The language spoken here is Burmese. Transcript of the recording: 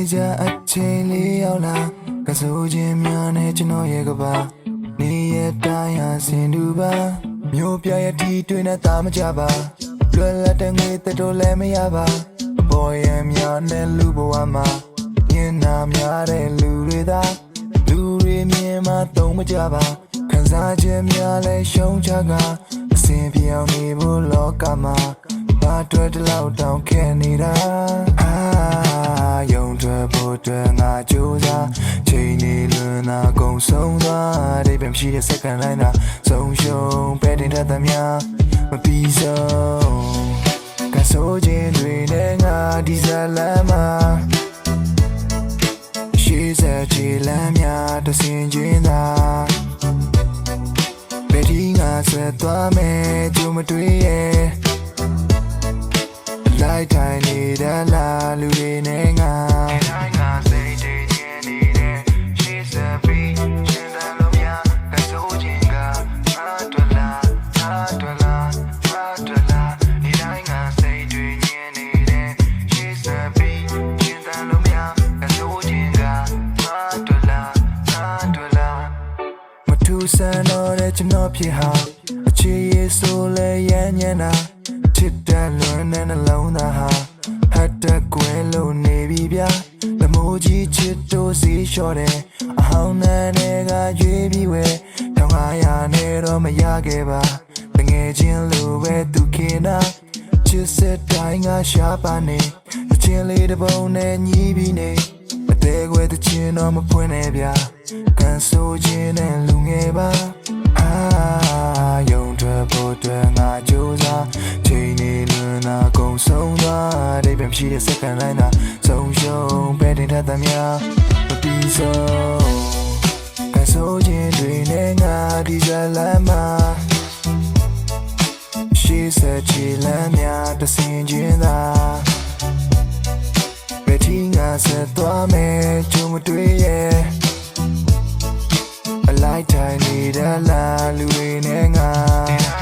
နေကြအချိန်လေးရောက်လာကစိုးခြင်းများနဲ့ကျွန်တော်ရဲ့ကပါနေရတိုင်းဟာစင်တူပါမျိုးပြရဲ့ထီတွင်နဲ့တာမကြပါလွယ်လက်တဲ့ငွေတို့လည်းမရပါပေါ်ရများနဲ့လူဘဝမှာညနာများတဲ့လူတွေသာလူတွေမြင်မှသုံးမကြပါခံစားခြင်းများလဲရှုံးချကအစဉ်ပြောင်းနေဖို့လောကမှာဘာတွေ့တလောက်တောင်းခဲ့နေတာယုံထွက်ဖို့အတွက်ငါကြိုးစားချိန်နေလွန်နာကုန်ဆုံးသွားအိပ်ပင်ရှိတဲ့စက္ကန့်တိုင်းသာဆုံးရှုံးပဲတင်တတ်သမျှမပြီးဆုံးကဆိုခြင်းတွေနဲ့ငါဒီဇလမ်းမှာရှိစေချီလမ်းများတဆင်ခြင်းသာဘယ်ဒီငါဆက်သွားမယ်ကြုံမတွေ့ရဲ့လိုက်ထိုင်နေတဲ့လာလူတွေနဲ့ငါစိတ်တွေညင်နေတဲ့ရှေ့ဆက်ပြီးရှင်သန်လို့များကဆိုခြင်းကထွက်လာဒီတိုင်းငါစိတ်တွေညင်နေတဲ့ရှေ့ဆက်ပြီးရှင်သန်လို့များကဆိုခြင်းကထွက်လာမထူးဆန်းတော့တဲ့ကျွန်တော်ဖြစ်ဟာအခြေရဆိုလဲရမ်းညံ့တာချစ်တဲ့လွန်တဲ့နှလုံးသားဟာဟတ်တက်ကွယ်လို့နေပြီဗျာလမိုးကြီးချစ်တို့စီလျှော့တယ်အဟောင်းနဲ့ကရွေးပြီးဝဲ1500နဲ့တော့မရခဲ့ပါတငယ်ချင်းလိုပဲသူခင်တာချစ်စစ်တိုင်းကရှားပါနေအချင်းလေးတစ်ပုံနဲ့ညီးပြီးနေအသေးခွဲတချင်းတော့မဖွင့်နဲ့ဗျာကန်ဆိုခြင်းနဲ့လူငယ်ပါယုံထွက်ဖို့အတွက်ငါကြိုးစားချိန်နေလွန်နာကုန်ဆုံးသွားအိပ်ပင်ရှိတဲ့စက္ကန့်တိုင်းသာဆုံးရှုံးပဲတင်တတ်သမျှမပြီးဆုံးကဆိုခြင်းတွေနဲ့ငါဒီဇလမ်းမှာရှိစေချီလမ်းများတဆင်ခြင်းသာဘယ်ဒီငါဆက်သွားမယ်ကြုံမတွေ့ရဲ့လိုက်ထိုင်နေတဲ့လာလူတွေနဲ့ငါ